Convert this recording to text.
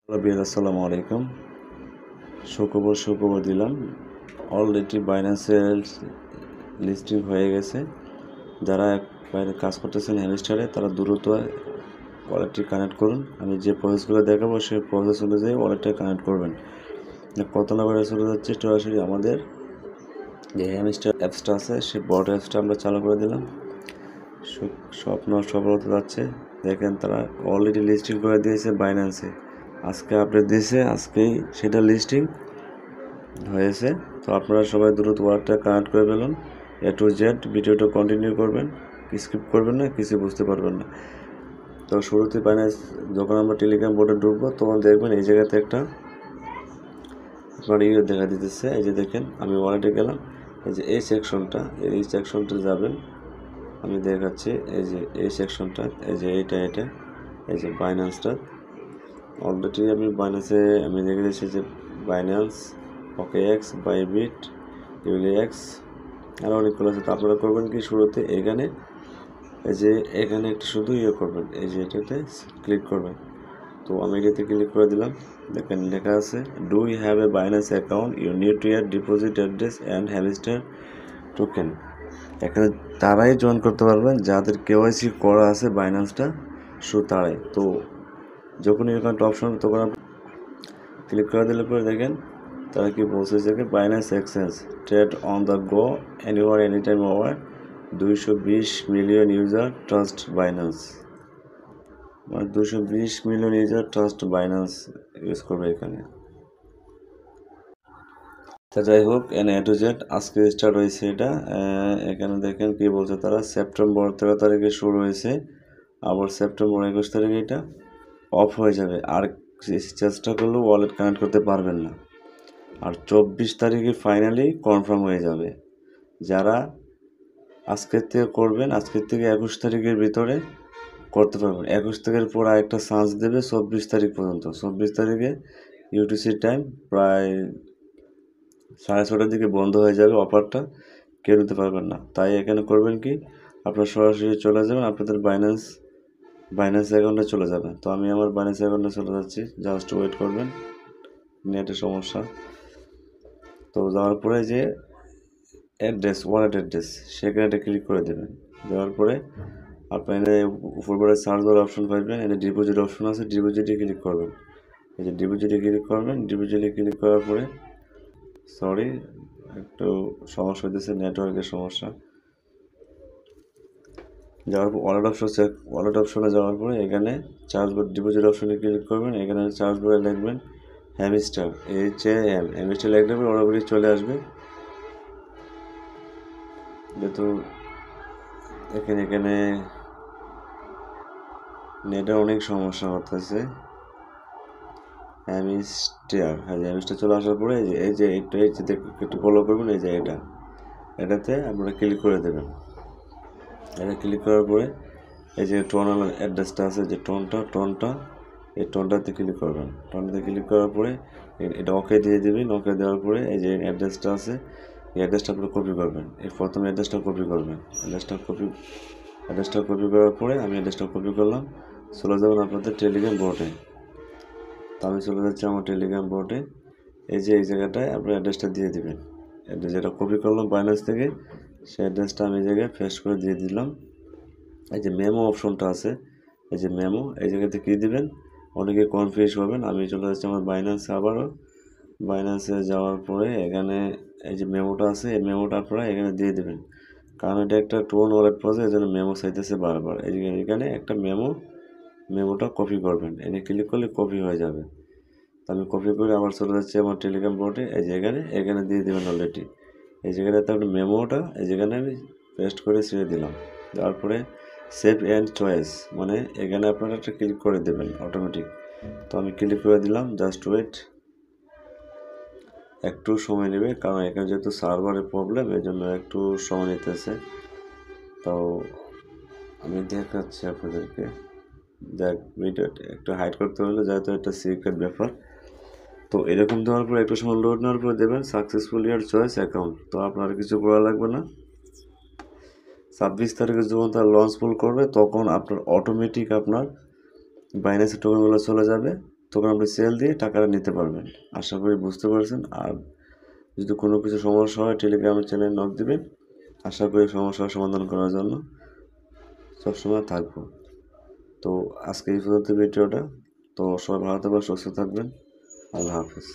আসসালামু আলাইকুম। সুখবর দিলাম। অলরেডি বাইন্যান্সের লিস্টিং হয়ে গেছে। যারা বাইরে কাজ করতেছেন হ্যামস্টারে তারা দ্রুত ওয়ালেটটি কানেক্ট করুন। আমি যে প্রসেসগুলো দেখাবো সেই প্রসেস অনুযায়ী ওয়ালেটটা কানেক্ট করবেন। কত নাম্বারে চলে যাচ্ছে সরাসরি আমাদের যে হ্যামস্টার অ্যাপসটা আছে সেই বড় অ্যাপসটা আমরা চালু করে দিলাম। স্বপ্ন সফল হতে যাচ্ছে। দেখেন তারা অলরেডি লিস্টিং করে দিয়েছে বাইন্যান্সে। আজকে আপডেট দিয়েছে, আজকেই সেটা লিস্টিং হয়েছে। তো আপনারা সবাই দ্রুত ওয়ালেটটা কানেক্ট করে ফেলুন। A to Z ভিডিওটা কন্টিনিউ করবেন, স্কিপ করবেন না, কিছু বুঝতে পারবেন না। তো শুরুতে বাইন্যান্স যখন আমরা টেলিগ্রাম বোর্ডে ঢুকবো তখন দেখবেন এই জায়গাতে একটা আপনার দেখা দিতেছে। এই যে দেখেন আমি ওয়ালেটে গেলাম, এই যে এই সেকশনটা যাবেন। আমি দেখাচ্ছি এই যে এই সেকশনটা, এই যে এটা এই যে বাইন্যান্সটা অলরেডি আমি বাইন্যান্সে দেখে দিয়েছি যে বাইন্যান্স, OKX, বাইবিট, ULX আরও অনেকগুলো আছে। তো আপনারা করবেন কি শুরুতে এখানে এই যে এখানে একটা শুধু করবেন, এই যে এটাতে ক্লিক করবেন। তো আমি এটাতে ক্লিক করে দিলাম। দেখেন লেখা আছে do you have a Binance account, you need to your deposit address and hamster token. এখানে তারাই জয়েন করতে পারবেন যাদের KYC করা আছে বাইন্যান্সটা, শুধু তারাই। তো যখন এরকম একটা অপশন তখন আপনি ক্লিক করে দিলে পরে দেখেন তারা কি বলছে যে Binance exchange trade on the go anywhere anytime over 220 million user trust Binance, মানে 220 million user trust Binance use করবে এখানে। তা যাই হোক A to Z আজকে স্টার্ট হয়েছে এটা। এখানে দেখেন কি বলছে তারা সেপ্টেম্বর 13 তারিখে শুরু হয়েছে, আবার সেপ্টেম্বর 21 তারিখে এটা অফ হয়ে যাবে। আর চেষ্টা করলেও ওয়ালেট কানেক্ট করতে পারবেন না। আর 24 তারিখে ফাইনালি কনফার্ম হয়ে যাবে। যারা আজকের থেকে করবেন, আজকের থেকে 21 তারিখের ভিতরে করতে পারবেন। 21 তারিখের পর আরেকটা চান্স দেবে 24 তারিখ পর্যন্ত। 24 তারিখে UTC টাইম প্রায় 6:30টার দিকে বন্ধ হয়ে যাবে অফারটা, কেউ নিতে পারবেন না। তাই এখানে করবেন কি আপনারা সরাসরি চলে যাবেন আপনাদের বাইন্যান্স অ্যাকাউন্টে চলে যাবেন। তো আমি আমার বাইন্যান্স অ্যাকাউন্টে চলে যাচ্ছি, জাস্ট ওয়েট করবেন, নেটের সমস্যা। তো যাওয়ার পরে যে ওয়ালেট অ্যাড্রেস সেখানে একটা ক্লিক করে দেবেন। দেওয়ার পরে আপনার এখানে উপরবারে সার্চ বার অপশন পাবেন, এখানে ডিপোজিট অপশন আছে, ডিপোজিটে ক্লিক করবেন। এই যে ডিপোজিটে ক্লিক করবেন, ডিপোজিটে ক্লিক করার পরে সরি একটু সমস্যা হইতেছে, নেটওয়ার্কের সমস্যা। যাওয়ার পর ওয়ালেট অপশনে যাওয়ার পরে এখানে চার্জ বার ডিপোজিট অপশনে ক্লিক করবেন। এখানে চার্জ বারে লিখবেন হ্যামস্টার, হ্যামস্টার লিখলে অটোমেটিক চলে আসবে। যেহেতু এখানে নেটের অনেক সমস্যা হতেছে। হ্যামস্টার চলে আসার পরে এই যে একটু ফলো করবেন, এই যে এটাতে আপনারা ক্লিক করে দেবেন। এটা ক্লিক করার পরে এই যে টোনাল অ্যাড্রেসটা আছে, যে টোনটা এই টোনটাতে ক্লিক করবেন। টোনটাতে ক্লিক করার পরে এটা ওকে দিয়ে দেবেন। ওকে দেওয়ার পরে এই যে অ্যাড্রেসটা আছে, এই অ্যাড্রেসটা আপনি কপি করবেন। এই প্রথমে অ্যাড্রেসটা কপি করবেন। অ্যাড্রেসটা কপি করার পরে আমি অ্যাড্রেসটা কপি করলাম। চলে যাবেন আপনাদের টেলিগ্রাম বোর্ডে। তো আমি চলে যাচ্ছি আমার টেলিগ্রাম বোর্ডে। এই যে এই জায়গাটায় আপনি অ্যাড্রেসটা দিয়ে দিবেন। অ্যাড্রেস যেটা কপি করলাম বাইন্যান্স থেকে সেই অ্যাড্রেসটা আমি এই জায়গায় পেস্ট করে দিয়ে দিলাম। এই যে মেমো অপশনটা আছে, এই যে মেমো, এই জায়গাতে কী দিবেন, অনেকে কনফিউজ হবেন। আমি চলে যাচ্ছি আমার বাইন্যান্সে, আবারও বাইন্যান্সে যাওয়ার পরে এখানে এই যে মেমোটা আছে, এই মেমোটা আপনারা এখানে দিয়ে দেবেন। কারণ এটা একটা টোন ওয়ালেট প্রসেস, এই জন্য মেমো চাইতেছে বারবার। এখানে একটা মেমোটা কপি করবেন। এনে ক্লিক করলে কপি হয়ে যাবে। তো আমি কপি করে আবার চলে যাচ্ছি আমার টেলিগ্রাম বোর্ডে। এই যে এখানে দিয়ে দেবেন অলরেডি। এই জায়গাটাতে আপনি মেমোটা এই যেখানে আমি পেস্ট করে ছেড়ে দিলাম। দেওয়ার পরে সেভ অ্যান্ড চয়েস, মানে এখানে আপনারা একটা ক্লিক করে দেবেন অটোমেটিক। তো আমি ক্লিক করে দিলাম, জাস্ট ওয়েট, একটু সময় নেবে কারণ এখানে যেহেতু সার্ভারের প্রবলেম এই জন্য একটু সময় নিতেছে। তো আমি দেখাচ্ছি আপনাদেরকে। দেখ ভিডিওটা একটু হাইড করতে হলে, যেহেতু একটা সিক্রেট ব্যাপার। তো এরকম দেওয়ার পর একটু সময় লোড নেওয়ার পর দেবেন সাকসেসফুল ইয়ার চয়েস অ্যাকাউন্ট। তো আপনার কিছু করা লাগবে না। 26 তারিখে যখন তার লঞ্চ ফুল করবে তখন আপনার অটোমেটিক আপনার বাইন্যান্সের টোকেনগুলো চলে যাবে। তখন আপনি সেল দিয়ে টাকাটা নিতে পারবেন। আশা করি বুঝতে পারছেন। আর যদি কোনো কিছু সমস্যা হয় টেলিগ্রামের চ্যানেলে নক দিবেন। আশা করি সমস্যার সমাধান করার জন্য সবসময় থাকবো। তো আজকে এই পর্যন্ত ভিডিওটা। তো সবাই ভালো থাকবেন, সুস্থ থাকবেন। আল্লাহ হাফেজ।